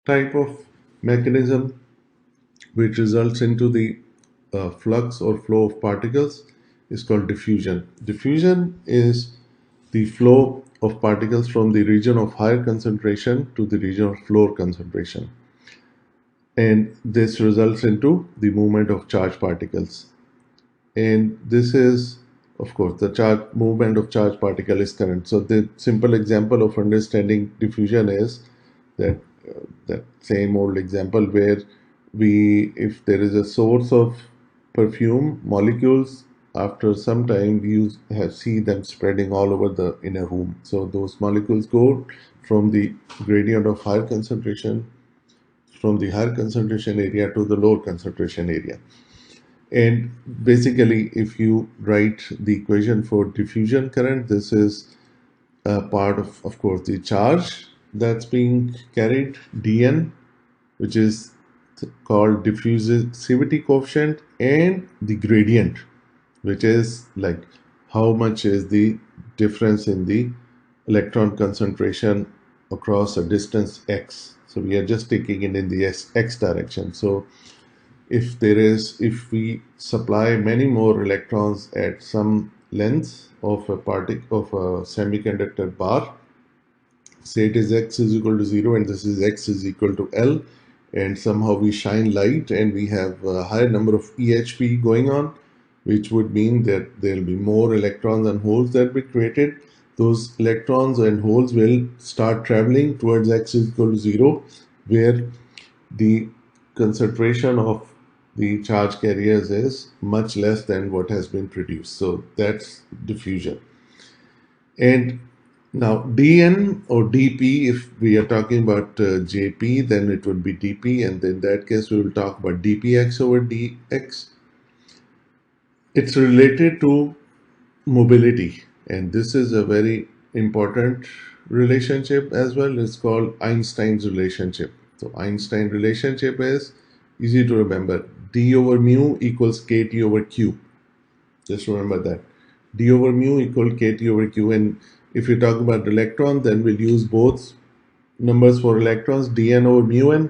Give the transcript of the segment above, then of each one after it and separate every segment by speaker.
Speaker 1: type of mechanism which results into the flux or flow of particles is called diffusion. Diffusion is the flow of particles from the region of higher concentration to the region of lower concentration, and this results into the movement of charged particles. And this is, of course, the charge movement of charged particle is current. So the simple example of understanding diffusion is that that same old example where if there is a source of perfume molecules, after some time you have see them spreading all over the inner room. So those molecules go from the gradient of higher concentration, from the higher concentration area to the lower concentration area. And basically, if you write the equation for diffusion current, this is a part of course, the charge that's being carried, dN, which is called diffusivity coefficient, and the gradient, which is like how much is the difference in the electron concentration across a distance x. So we are just taking it in the x direction. So if we supply many more electrons at some length of a particle of a semiconductor bar, say it is x is equal to 0 and this is x is equal to L, and somehow we shine light and we have a higher number of EHP going on, which would mean that there will be more electrons and holes that be created. Those electrons and holes will start traveling towards x is equal to 0, where the concentration of the charge carriers is much less than what has been produced. So that's diffusion. And now dN or dP, if we are talking about Jp, then it would be dP, and in that case we will talk about dpx over dx. It's related to mobility, and this is a very important relationship as well. It's called Einstein's relationship. So Einstein relationship is easy to remember. D over mu equals kT over q. Just remember that. D over mu equal kT over q. And if you talk about electron, then we'll use both numbers for electrons, dn over mu n.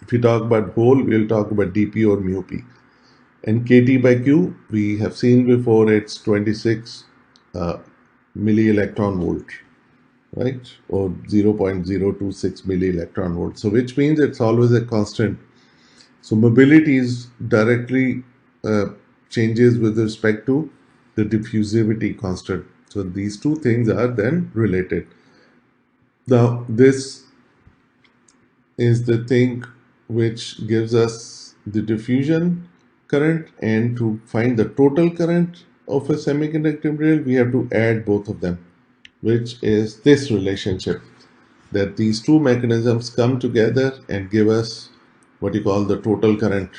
Speaker 1: If you talk about hole, we'll talk about dp or mu p. And kT by q, we have seen before, it's 26 milli electron volt, right? Or 0.026 milli electron volt. So which means it's always a constant. So mobility is directly changes with respect to the diffusivity constant. So these two things are then related. Now this is the thing which gives us the diffusion current, and to find the total current of a semiconductor material we have to add both of them, which is this relationship, that these two mechanisms come together and give us what you call the total current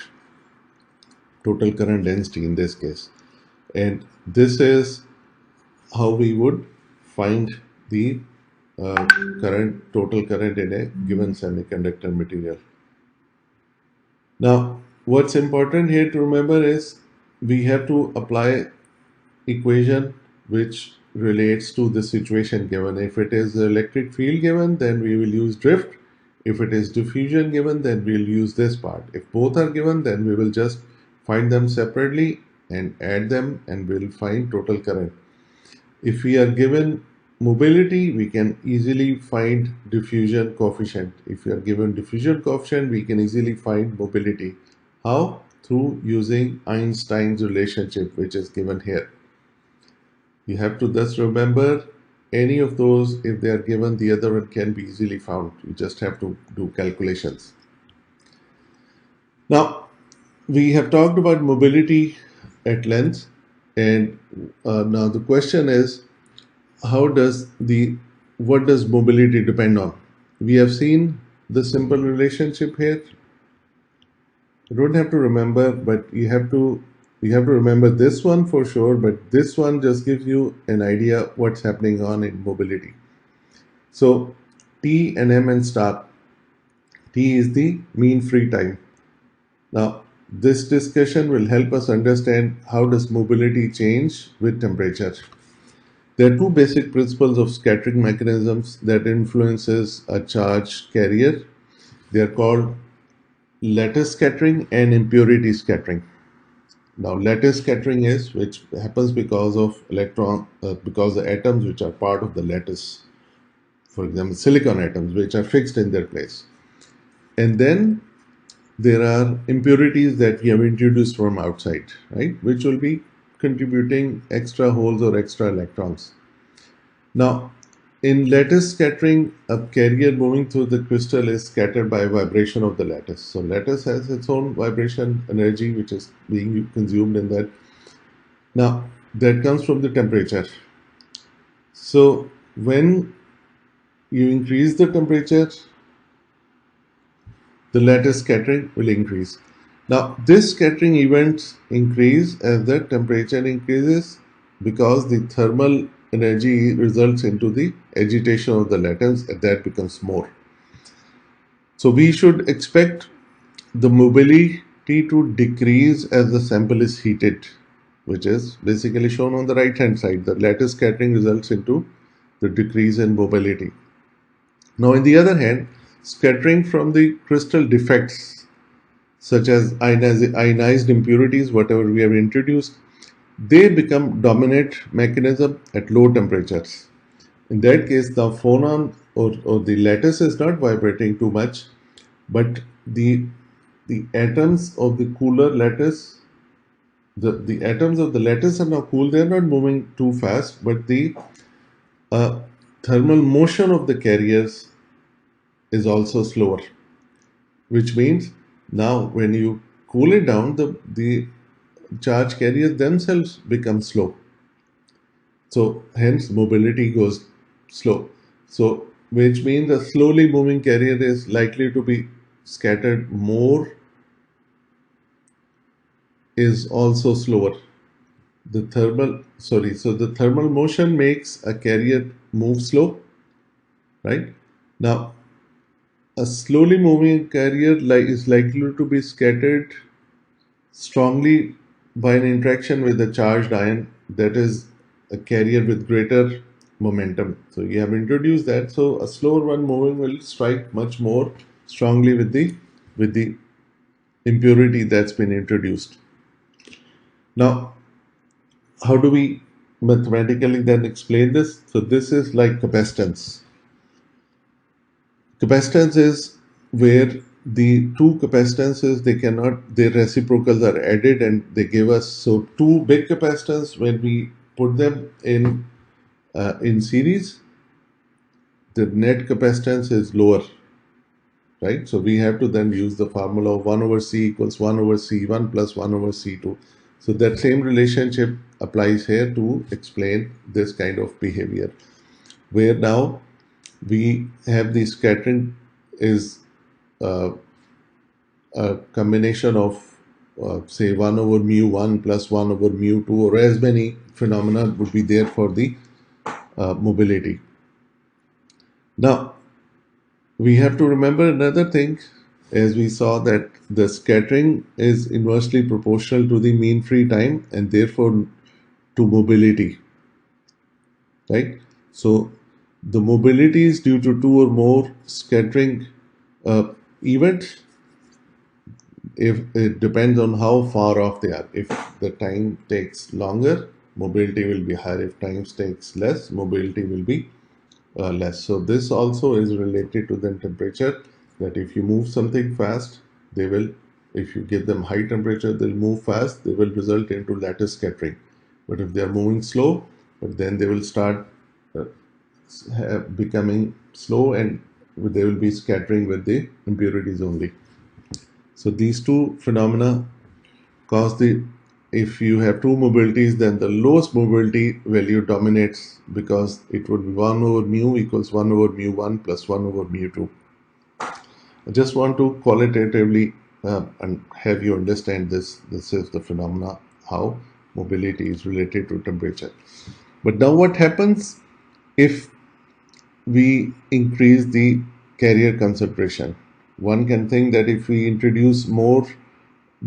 Speaker 1: density in this case. And this is how we would find the total current in a given semiconductor material. Now, what's important here to remember is we have to apply equation which relates to the situation given. If it is the electric field given, then we will use drift. If it is diffusion given, then we'll use this part. If both are given, then we will just find them separately and add them, and we'll find total current. If we are given mobility, we can easily find diffusion coefficient. If we are given diffusion coefficient, we can easily find mobility. How? Through using Einstein's relationship, which is given here. You have to thus remember any of those. If they are given, the other one can be easily found. You just have to do calculations. Now, we have talked about mobility at length, and now the question is, what does mobility depend on? We have seen the simple relationship here. You don't have to remember, but you have to remember this one for sure, but this one just gives you an idea what's happening on in mobility. So T and M and star. T is the mean free time. Now this discussion will help us understand how does mobility change with temperature. There are two basic principles of scattering mechanisms that influences a charge carrier. They are called lattice scattering and impurity scattering. Now, lattice scattering is which happens because of because the atoms which are part of the lattice, for example, silicon atoms, which are fixed in their place. And then there are impurities that we have introduced from outside, right, which will be contributing extra holes or extra electrons. Now, in lattice scattering, a carrier moving through the crystal is scattered by vibration of the lattice. So, lattice has its own vibration energy which is being consumed in that. Now, that comes from the temperature. So, when you increase the temperature, the lattice scattering will increase. Now, this scattering events increase as the temperature increases because the thermal energy results into the agitation of the lattice and that becomes more. So, we should expect the mobility to decrease as the sample is heated, which is basically shown on the right hand side. The lattice scattering results into the decrease in mobility. Now, on the other hand, scattering from the crystal defects such as ionized impurities, whatever we have introduced, they become dominant mechanism at low temperatures. In that case, the phonon or the lattice is not vibrating too much, but the atoms of the cooler lattice, the atoms of the lattice are now cool. They are not moving too fast, but the uh, thermal motion of the carriers is also slower, which means now when you cool it down, the charge carriers themselves become slow. So hence mobility goes slow. So which means a slowly moving carrier is likely to be scattered more, is also slower. So the thermal motion makes a carrier move slow, right? Now a slowly moving carrier is likely to be scattered strongly by an interaction with a charged ion, that is a carrier with greater momentum. So you have introduced that. So a slower one moving will strike much more strongly with the impurity that's been introduced. Now, how do we mathematically then explain this? So this is like capacitance. Capacitance is where the two capacitances, they cannot, their reciprocals are added and they give us, so two big capacitance, when we put them in series, the net capacitance is lower, right? So we have to then use the formula of 1 over C equals 1 over C1 plus 1 over C2. So that same relationship applies here to explain this kind of behavior, where now we have the scattering is uh, a combination of say 1 over mu 1 plus 1 over mu 2, or as many phenomena would be there for the mobility. Now, we have to remember another thing, as we saw that the scattering is inversely proportional to the mean free time and therefore to mobility, right? So the mobility is due to two or more scattering uh, events. If it depends on how far off they are. If the time takes longer, mobility will be higher. If time takes less, mobility will be less. So this also is related to the temperature, that if you move something fast, they will, if you give them high temperature, they'll move fast, they will result into lattice scattering. But if they are moving slow, but then they will start becoming slow and they will be scattering with the impurities only. So these two phenomena cause the, if you have two mobilities, then the lowest mobility value dominates, because it would be 1 over mu equals 1 over mu 1 plus 1 over mu 2. I just want to qualitatively and have you understand this. This is the phenomena how mobility is related to temperature. But now what happens if we increase the carrier concentration? One can think that if we introduce more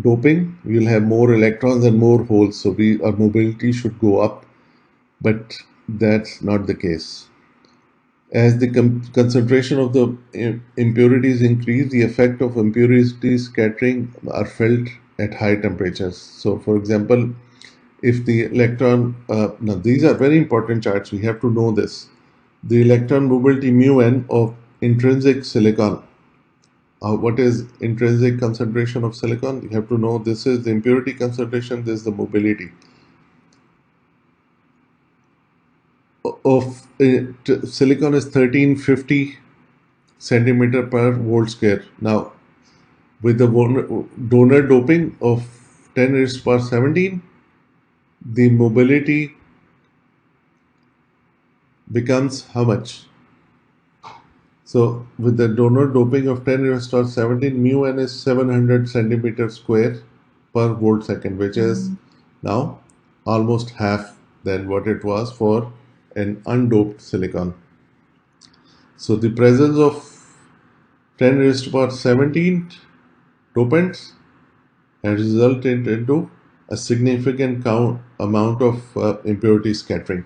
Speaker 1: doping, we'll have more electrons and more holes, so our mobility should go up, but that's not the case. As the concentration of the impurities increase, the effect of impurity scattering are felt at high temperatures. So, for example, if the electron, now these are very important charts, we have to know this. The electron mobility mu n of intrinsic silicon. What is intrinsic concentration of silicon? You have to know this is the impurity concentration, this is the mobility. Of silicon is 1350 centimeter per volt square. Now, with the donor doping of 10 raised to power 17, the mobility becomes how much? So, with the donor doping of 10 raised to power 17, mu n is 700 centimeter square per volt second, which is now almost half than what it was for an undoped silicon. So, the presence of 10 raised to power 17 dopants has resulted into a significant amount of impurity scattering.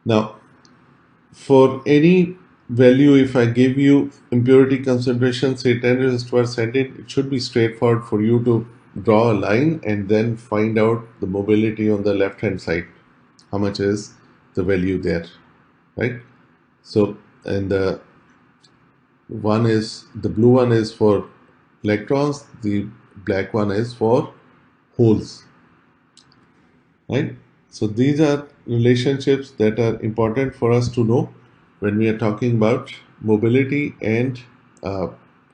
Speaker 1: Now, for any value, if I give you impurity concentration, say 10 raised to power 17, it should be straightforward for you to draw a line and then find out the mobility on the left hand side. How much is the value there, right? So, and the blue one is for electrons, the black one is for holes, right? So these are relationships that are important for us to know when we are talking about mobility and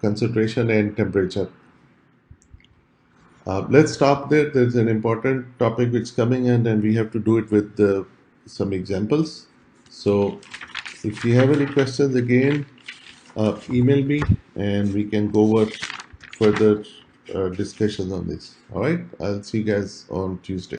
Speaker 1: concentration and temperature. Let's stop there. There's an important topic which is coming in, and we have to do it with some examples. So if you have any questions, again, email me and we can go over further discussions on this. All right, I'll see you guys on Tuesday.